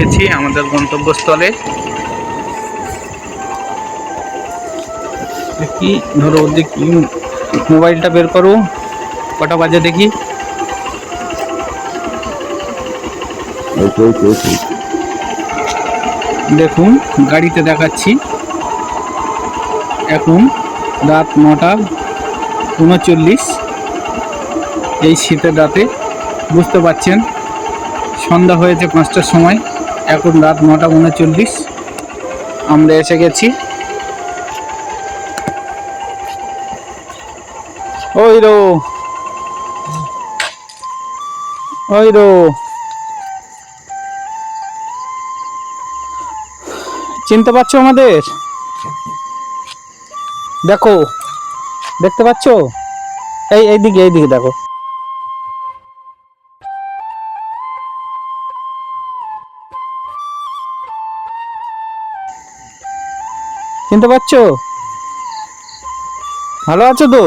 গেছি আমাদের গন্তব্যস্থলে। দেখি ধরো দেখি মোবাইলটা বের করো, কটা বাজে দেখি। দেখুন গাড়িতে দেখাচ্ছি এখন রাত 9:39। এই শীতের রাতে বুঝতে পারছেন সন্ধ্যা হয়েছে 5টার সময়, এখন রাত 9:39। আমরা এসে গেছি। ওই রো ওই রো চিনতে পারছো আমাদের? দেখো, দেখতে পাচ্ছ? এইদিকে দেখো। চিনতে পারছো? ভালো আছো তো?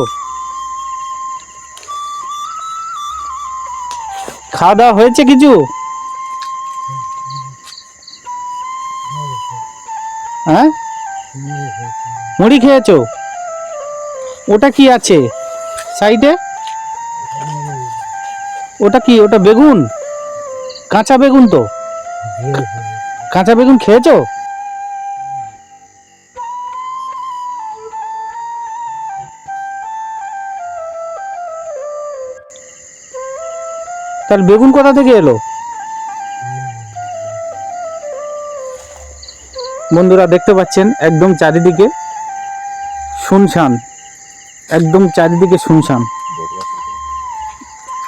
খাওয়া দাওয়া হয়েছে কিছু? হ্যাঁ, মুড়ি খেয়েছো? ওটা কি আছে সাইডে? ওটা কি? ওটা বেগুন, কাঁচা বেগুন তো। কাঁচা বেগুন খেয়েছো? তাহলে বেগুন কোথা থেকে এলো? বন্ধুরা দেখতে পাচ্ছেন একদম চারিদিকে শুনশান, একদম চারিদিকে শুনশান।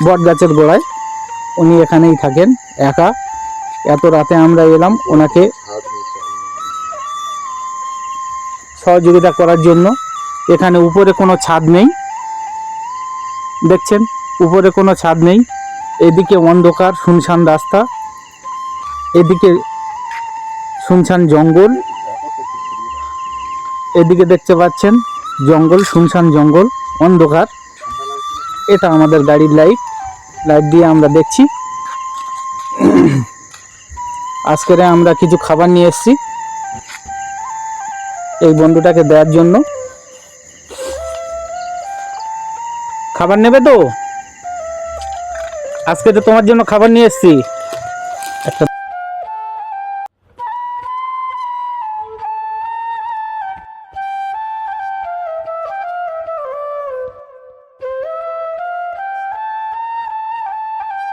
বট গাছের গোড়ায় উনি এখানেই থাকেন একা। এত রাতে আমরা এলাম ওনাকে সহযোগিতা করার জন্য। এখানে উপরে কোনো ছাদ নেই, দেখছেন উপরে কোনো ছাদ নেই। এদিকে অন্ধকার শুনশান রাস্তা, এদিকে শুনশান জঙ্গল, এদিকে দেখতে পাচ্ছেন জঙ্গল, শুনশান জঙ্গল, অন্ধকার। এটা আমাদের গাড়ির লাইট দিয়ে আমরা দেখছি। আজকের আমরা কিছু খাবার নিয়ে এসেছি এই বন্ধুটাকে দেওয়ার জন্য। খাবার নেবে তো? আজকে তো তোমার জন্য খাবার নিয়ে এসেছি একটা।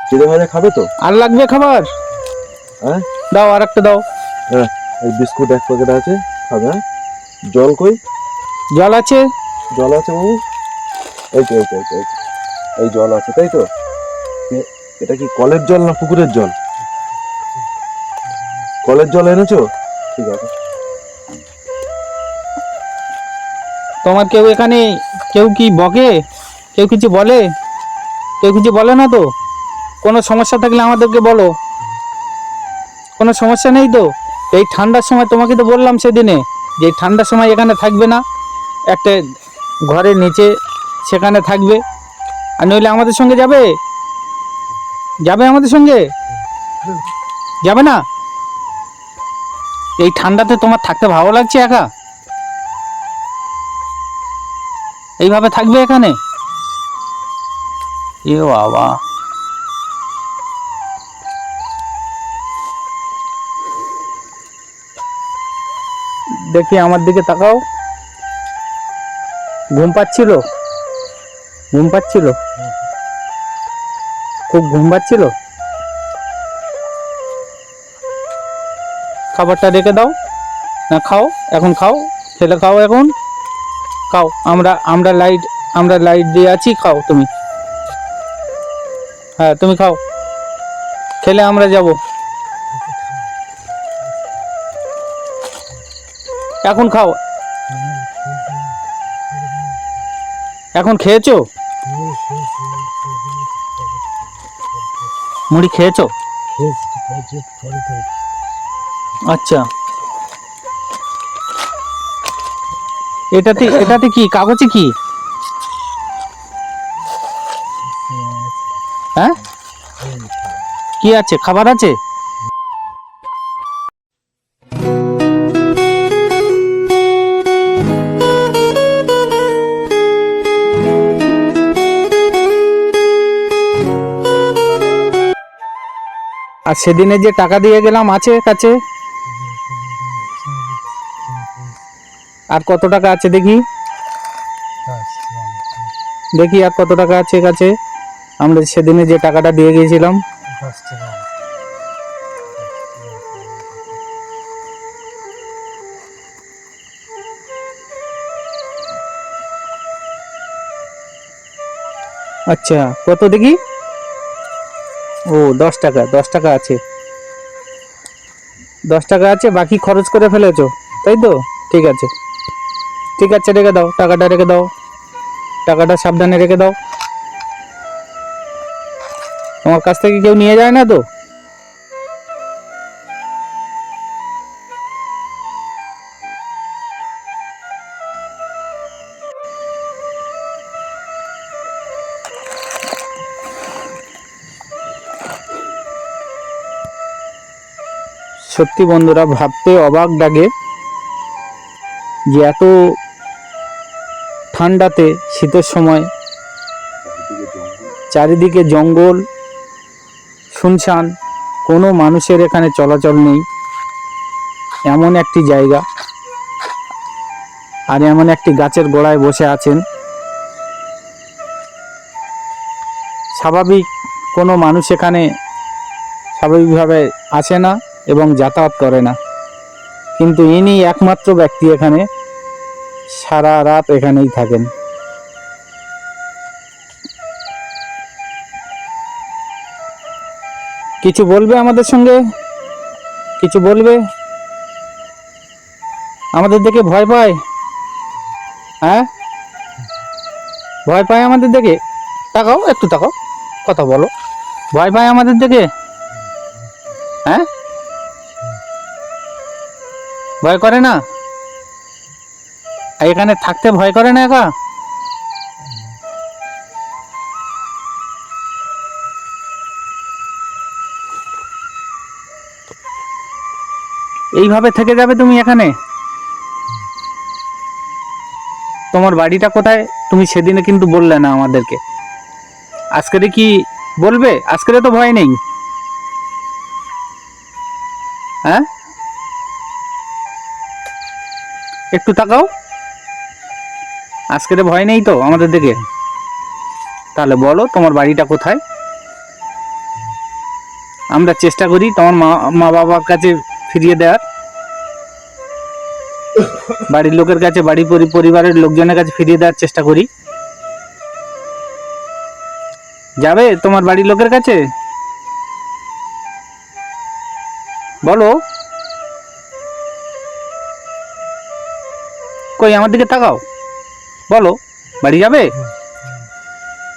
চিড়ে ভাজা খাবে তো? আর লাগবে খাবার? হ্যাঁ দাও, আর একটা দাও। হ্যাঁ, এই বিস্কুট 1 প্যাকেট আছে, খাবে। জল কই? জল আছে। জল আছে বাবু? এই তো এই তো এই তো, এই জল আছে তাই তো? এটা কি কলের জল না পুকুরের জল? কলের জল এনেছো? ঠিক আছে। তোমার কেউ এখানে কেউ কি বকে? কেউ কিছু বলে? কেউ কিছু বলে না তো? কোনো সমস্যা থাকলে আমাদেরকে বলো। কোনো সমস্যা নেই তো? এই ঠান্ডার সময় তোমাকে তো বললাম সেদিনে যে ঠান্ডার সময় এখানে থাকবে না, একটা ঘরের নিচে সেখানে থাকবে। আর নইলে আমাদের সঙ্গে যাবে? যাবে আমাদের সঙ্গে? যাবে না? এই ঠান্ডাতে তোমার থাকতে ভালো লাগছে একা? এইভাবে থাকবে এখানে? এ বাবা, দেখি আমার দিকে তাকাও। ঘুম পাচ্ছিল? ঘুম পাচ্ছিল? খুব ঘুম পাচ্ছিল? খাবারটা রেখে দাও না, খাও এখন, খাও ছেলে, খাও এখন, খাও। আমরা লাইট দিয়ে আছি, খাও তুমি। হ্যাঁ তুমি খাও, খেলে আমরা যাব। এখন খাও। এখন খেয়েছো? মুড়ি খেয়েছো? আচ্ছা, এটাতে কি কাগজে কি? হ্যাঁ, কি আছে? খাবার আছে? আর সেদিনে যে টাকা দিয়ে গেলাম আছে কাছে? আর কত টাকা আছে দেখি, দেখি আর কত টাকা আছে কাছে? আমরা সেদিনে যে টাকাটা দিয়ে গিয়েছিলাম। আচ্ছা, কত দেখি? ও 10 টাকা, 10 টাকা আছে, 10 টাকা আছে, বাকি খরচ করে ফেলেছো তাই তো? ঠিক আছে, ঠিক আছে, রেখে দাও টাকাটা, রেখে দাও টাকাটা, সাবধানে রেখে দাও। তোমার কাছ থেকে কেউ নিয়ে যায় না তো? সত্যি বন্ধুরা, ভাবতে অবাক লাগে যে এত ঠান্ডাতে, শীতের সময় চারিদিকে জঙ্গল, শুনশান, কোনো মানুষের এখানে চলাচল নেই, এমন একটি জায়গা, আর এমন একটি গাছের গোড়ায় বসে আছেন। স্বাভাবিক কোনো মানুষ এখানে স্বাভাবিকভাবে আসে না এবং যাতায়াত করে না, কিন্তু ইনি একমাত্র ব্যক্তি এখানে সারা রাত এখানেই থাকেন। কিছু বলবে আমাদের সঙ্গে? কিছু বলবে? আমাদের দেখে ভয় পায়? হ্যাঁ, ভয় পায় আমাদের দেখে? তাকাও, একটু তাকাও, কথা বলো। ভয় পায় আমাদের দেখে? হ্যাঁ, ভয় করে না? এখানে থাকতে ভয় করে না একা? এইভাবে থেকে যাবে তুমি এখানে? তোমার বাড়িটা কোথায় তুমি সেদিনে কিন্তু বললে না আমাদেরকে, আজকেরে কি বলবে? আজকেরে তো ভয় নেই। হ্যাঁ, একটু তাকাও, আজকেরে ভয় নেই তো আমাদের দিকে? তাহলে বলো তোমার বাড়িটা কোথায়? আমরা চেষ্টা করি তোমার মা বাবার কাছে ফিরিয়ে দেওয়ার, বাড়ির লোকের কাছে, পরিবারের লোকজনের কাছে ফিরিয়ে দেওয়ার চেষ্টা করি। যাবে তোমার বাড়ির লোকের কাছে? বলো, কই আমার দিকে তাকাও, বলো বাড়ি যাবে?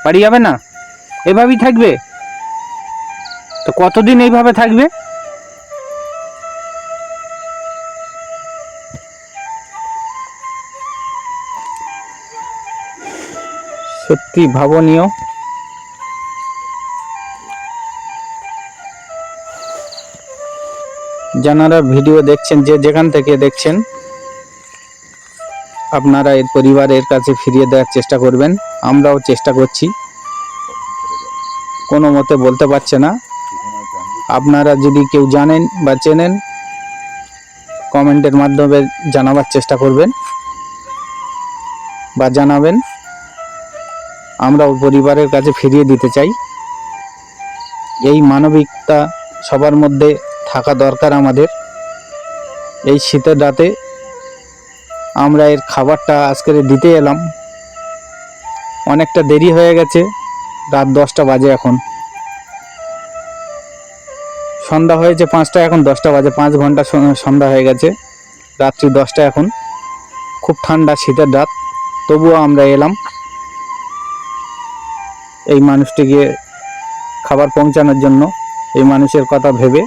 বাড়ি যাবে না? এভাবেই থাকবে? তো কতদিন এইভাবে থাকবে? সত্যি ভাবনীয়। যারা ভিডিও দেখছেন, যে যেখান থেকে দেখছেন, আপনারা এর পরিবারের কাছে ফিরিয়ে দেওয়ার চেষ্টা করবেন। আমরাও চেষ্টা করছি, কোনো মতে বলতে পারছে না। আপনারা যদি কেউ জানেন বা চেনেন, কমেন্টের মাধ্যমে জানাবার চেষ্টা করবেন বা জানাবেন। আমরা ওর পরিবারের কাছে ফিরিয়ে দিতে চাই। এই মানবিকতা সবার মধ্যে থাকা দরকার আমাদের। এই শীতের রাতে আমরা এর খাবারটা আজকে দিতে এলাম, অনেকটা দেরি হয়ে গেছে, রাত 10টা বাজে, এখন সন্ধ্যা হয়েছে 5টা, এখন 10টা বাজে, 5 ঘন্টা সন্ধ্যা হয়ে গেছে, রাত্রি 10টা এখন। খুব ঠান্ডা শীতের রাত, তবুও আমরা এলাম এই মানুষটিকে খাবার পৌঁছানোর জন্য, এই মানুষের কথা ভেবে।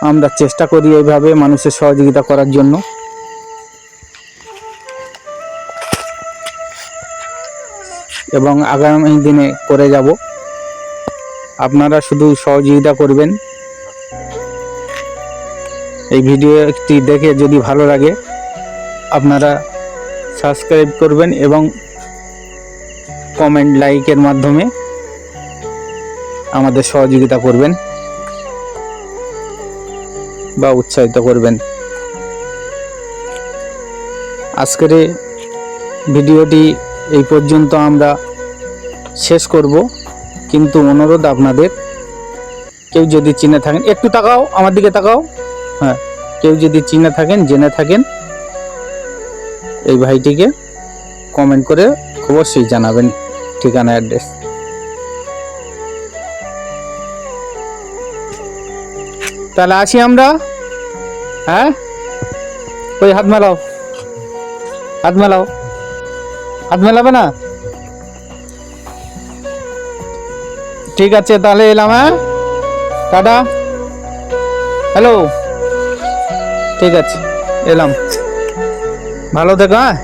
আমরা চেষ্টা করি এইভাবে মানুষের সহযোগিতা করার জন্য। এবং আগামী দিনে করে যাব। আপনারা শুধু সহযোগিতা করবেন। এই ভিডিওটি দেখে যদি ভালো লাগে, আপনারা সাবস্ক্রাইব করবেন এবং কমেন্ট, লাইকের মাধ্যমে আমাদের সহযোগিতা করবেন বা উৎসাহিত করবেন। আজকের এই ভিডিওটি এই পর্যন্ত আমরা শেষ করব, কিন্তু অনুরোধ আপনাদের, কেউ যদি চিনে থাকেন, একটু তাকাও, আমার দিকে তাকাও, হ্যাঁ, কেউ যদি চিনে থাকেন, জেনে থাকেন এই ভাইটিকে, কমেন্ট করে অবশ্যই জানাবেন ঠিকানা, অ্যাড্রেস। তাহলে আসি আমরা, হ্যাঁ, ওই হাত মেলাও, হাত মেলাও, হাত মেলাবে না? ঠিক আছে, তাহলে এলাম, হ্যাঁ, টাটা, হ্যালো, ঠিক আছে, এলাম, ভালো থেকো, হ্যাঁ।